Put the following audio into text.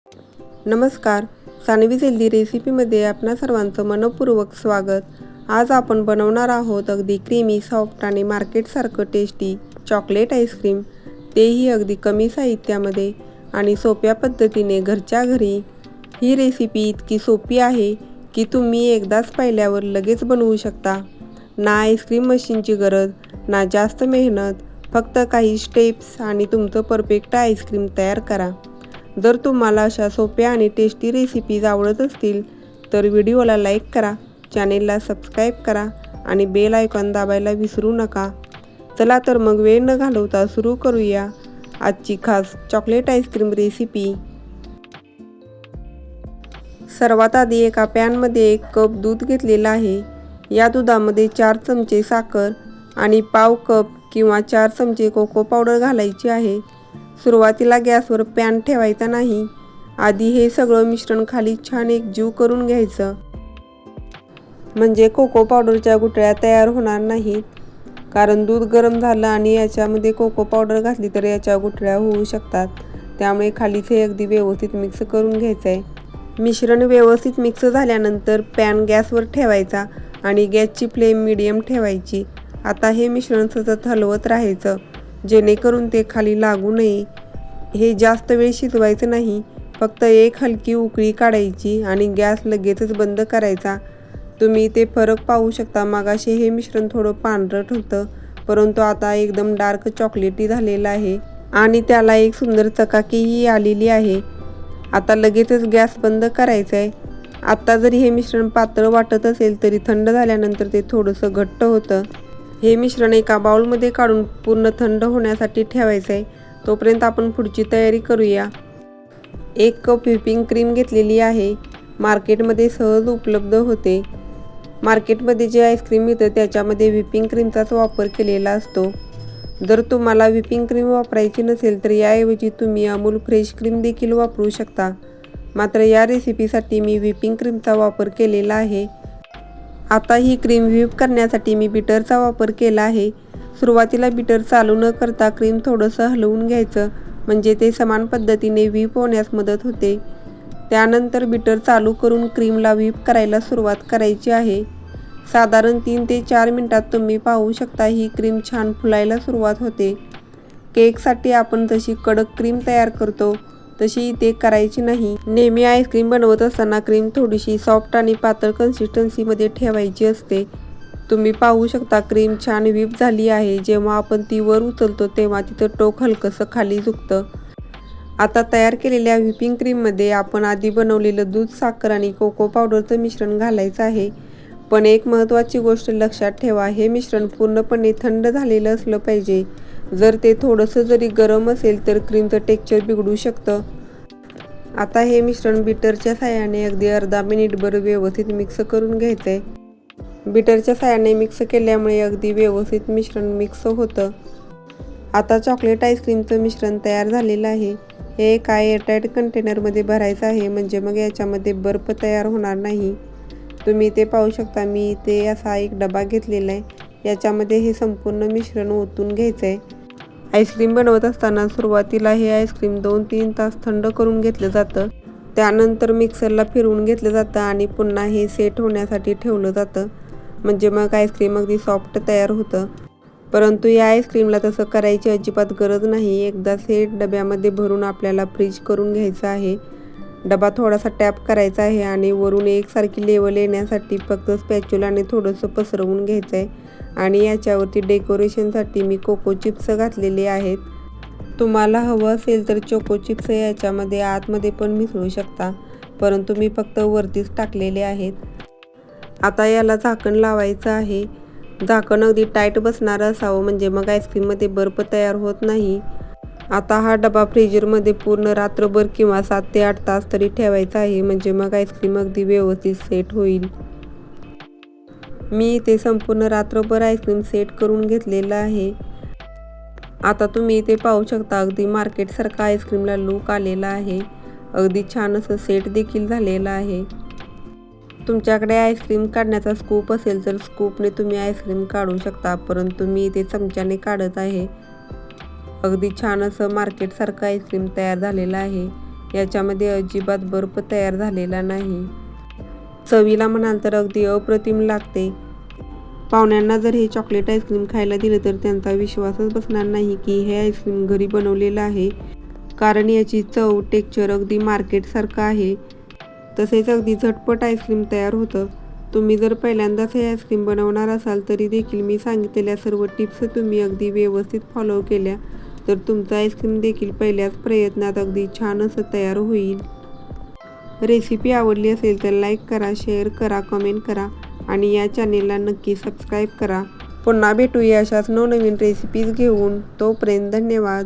नमस्कार, सानवी हेल्दी रेसिपीमध्ये आपणा सर्वांचं मनपूर्वक स्वागत. आज आपण बनवणार आहोत अगदी क्रीमी, सॉफ्ट आणि मार्केटसारखं टेस्टी चॉकलेट आईस्क्रीम, तेही अगदी कमी साहित्यामध्ये आणि सोप्या पद्धतीने घरच्या घरी. ही रेसिपी इतकी सोपी आहे की तुम्ही एकदाच पाहिल्यावर लगेच बनवू शकता. ना आईस्क्रीम मशीनची गरज, ना जास्त मेहनत, फक्त काही स्टेप्स आणि तुमचं परफेक्ट आईस्क्रीम तयार करा. जर तुम्हाला अशा सोप्या आणि टेस्टी रेसिपीज आवडत असतील तर व्हिडिओला लाईक करा, चॅनेलला सबस्क्राईब करा आणि बेल आयकॉन दाबायला विसरू नका. चला तर मग वेळ न घालवता सुरू करूया आजची खास चॉकलेट आईस्क्रीम रेसिपी. सर्वात आधी एका पॅनमध्ये 1 कप दूध घेतलेलं आहे. या दुधामध्ये 4 चमचे साखर आणि पाव कप किंवा 4 चमचे कोको पावडर घालायची आहे. सुरुवातीला गॅसवर पॅन ठेवायचा नाही. आधी हे सगळं मिश्रण खाली छान एकजीव करून घ्यायचं, म्हणजे कोको पावडरच्या गुठळ्या तयार होणार नाहीत. कारण दूध गरम झालं आणि याच्यामध्ये कोको पावडर घातली तर याच्या गुठळ्या होऊ शकतात. त्यामुळे खालीच हे अगदी व्यवस्थित मिक्स करून घ्यायचं आहे. मिश्रण व्यवस्थित मिक्स झाल्यानंतर पॅन गॅसवर ठेवायचा आणि गॅसची फ्लेम मीडियम ठेवायची. आता हे मिश्रण सतत हलवत राहायचं जेणेकरून ते खाली लागू नये. हे जास्त वेळ शिजवायचं नाही, फक्त एक हलकी उकळी काढायची आणि गॅस लगेचच बंद करायचा. तुम्ही ते फरक पाहू शकता. मगाशी हे मिश्रण थोडं पांढरट होतं, परंतु आता एकदम डार्क चॉकलेटी झालेलं आहे आणि त्याला एक सुंदर चकाकीही आलेली आहे. आता लगेचच गॅस बंद करायचा आहे. आता जरी हे मिश्रण पातळ वाटत असेल तरी थंड झाल्यानंतर ते थोडंसं घट्ट होतं. हे मिश्रण एका बाउलमध्ये काढून पूर्ण थंड होण्यासाठी ठेवायचं आहे. तोपर्यंत आपण पुढची तयारी करूया. 1 कप व्हिपिंग क्रीम घेतलेली आहे. मार्केटमध्ये सहज उपलब्ध होते. मार्केटमध्ये जे आईस्क्रीम मिळतं त्याच्यामध्ये व्हिपिंग क्रीमचाच वापर केलेला असतो. जर तुम्हाला व्हिपिंग क्रीम वापरायची नसेल तर याऐवजी तुम्ही अमूल फ्रेश क्रीम देखील वापरू शकता. मात्र या रेसिपीसाठी मी व्हिपिंग क्रीमचा वापर केलेला आहे. आता ही क्रीम व्हीप करण्यासाठी मी बीटरचा वापर केला आहे. सुरुवातीला बीटर चालू न करता क्रीम थोडंसं हलवून घ्यायचं, म्हणजे ते समान पद्धतीने व्हीप होण्यास मदत होते. त्यानंतर बीटर चालू करून क्रीमला व्हीप करायला सुरुवात करायची आहे. साधारण 3 ते 4 मिनिटात तुम्ही पाहू शकता ही क्रीम छान फुलायला सुरुवात होते. केकसाठी आपण जशी कडक क्रीम तयार करतो तशी इथे करायची नाही. नेहमी आईस्क्रीम बनवत असताना क्रीम थोडीशी सॉफ्ट आणि पातळ कन्सिस्टन्सीमध्ये ठेवायची असते. तुम्ही पाहू शकता क्रीम छान व्हीप झाली आहे. जेव्हा आपण ती वर उचलतो तेव्हा तिचं टोक हलकंसं खाली झुकतं. आता तयार केलेल्या व्हिपिंग क्रीममध्ये आपण आधी बनवलेलं दूध, साखर आणि कोको पावडरचं मिश्रण घालायचं आहे. पण एक महत्त्वाची गोष्ट लक्षात ठेवा, हे मिश्रण पूर्णपणे थंड झालेलं असलं पाहिजे. जर ते थोडंसं जरी गरम असेल तर क्रीमचं टेक्स्चर बिघडू शकतं. आता हे मिश्रण बीटरच्या साहाय्याने अगदी अर्धा मिनिटभर व्यवस्थित मिक्स करून घ्यायचं आहे. बीटरच्या साहाय्याने मिक्स केल्यामुळे अगदी व्यवस्थित मिश्रण मिक्स होतं. आता चॉकलेट आईस्क्रीमचं मिश्रण तयार झालेलं आहे. हे एका एअरटाईट कंटेनरमध्ये भरायचं आहे, म्हणजे मग याच्यामध्ये बर्फ तयार होणार नाही. तुम्ही ते पाहू शकता. मी इथे असा एक डबा घेतलेला आहे. याच्यामध्ये हे संपूर्ण मिश्रण ओतून घ्यायचं आहे. आईस्क्रीम बनवत असताना सुरुवातीला हे आईस्क्रीम 2-3 तास थंड करून घेतलं जातं. त्यानंतर मिक्सरला फिरवून घेतलं जातं आणि पुन्हा हे सेट होण्यासाठी ठेवलं जातं, म्हणजे मग आईस्क्रीम अगदी सॉफ्ट तयार होतं. परंतु या आईस्क्रीमला तसं करायची अजिबात गरज नाही. एकदाच हे डब्यामध्ये भरून आपल्याला फ्रीज करून घ्यायचं आहे. डबा थोडासा टॅप करायचा आहे आणि वरून एकसारखी लेवल येण्यासाठी फक्त स्पॅच्युलाने थोडंसं पसरवून घ्यायचं आहे. आणि याच्यावरती डेकोरेशनसाठी मी कोको चिप्स घातलेले आहेत. तुम्हाला हवं असेल तर चोको चिप्स याच्यामध्ये आतमध्ये पण मिसळू शकता, परंतु मी फक्त वरतीच टाकलेले आहेत. आता याला झाकण लावायचं आहे. झाकण अगदी टाईट बसणारं असावं, म्हणजे मग आईस्क्रीममध्ये बर्फ तयार होत नाही. आता हा डबा फ्रीजरमध्ये पूर्ण रात्रभर किंवा 7 ते 8 तास तरी ठेवायचा आहे, म्हणजे मग आईस्क्रीम अगदी व्यवस्थित सेट होईल. मी इथे संपूर्ण रात्रभर आईस्क्रीम सेट करून घेतलेलं आहे. आता तुम्ही इथे पाहू शकता अगदी मार्केटसारखा आईस्क्रीमला लूक आलेला आहे. अगदी छान असं सेट देखील झालेलं आहे. तुमच्याकडे आईस्क्रीम काढण्याचा स्कूप असेल तर स्कूपने तुम्ही आईस्क्रीम काढू शकता, परंतु मी इथे चमच्याने काढत आहे. अगदी छान असं मार्केटसारखं आईस्क्रीम तयार झालेलं आहे. याच्यामध्ये अजिबात बर्फ तयार झालेला नाही. चवीला म्हणाल तर अगदी अप्रतिम लागते. पाहुण्यांना जर हे चॉकलेट आईस्क्रीम खायला दिलं तर त्यांचा विश्वासच बसणार नाही की हे आईस्क्रीम घरी बनवलेलं आहे, कारण याची चव, टेक्स्चर अगदी मार्केटसारखं आहे. तसेच अगदी झटपट आईस्क्रीम तयार होतं. तुम्ही जर पहिल्यांदाच हे आईस्क्रीम बनवणार असाल तरी देखील मी सांगितलेल्या सर्व टिप्स तुम्ही अगदी व्यवस्थित फॉलो केल्या तर तुमचं आईस्क्रीम देखील पहिल्याच प्रयत्नात अगदी छान असं तयार होईल. रेसिपी आवडली असेल तर लाईक करा, शेअर करा, कमेंट करा आणि या चॅनेलला नक्की सबस्क्राईब करा. पुन्हा भेटूया अशाच नवनवीन रेसिपीज घेऊन. तोपर्यंत धन्यवाद.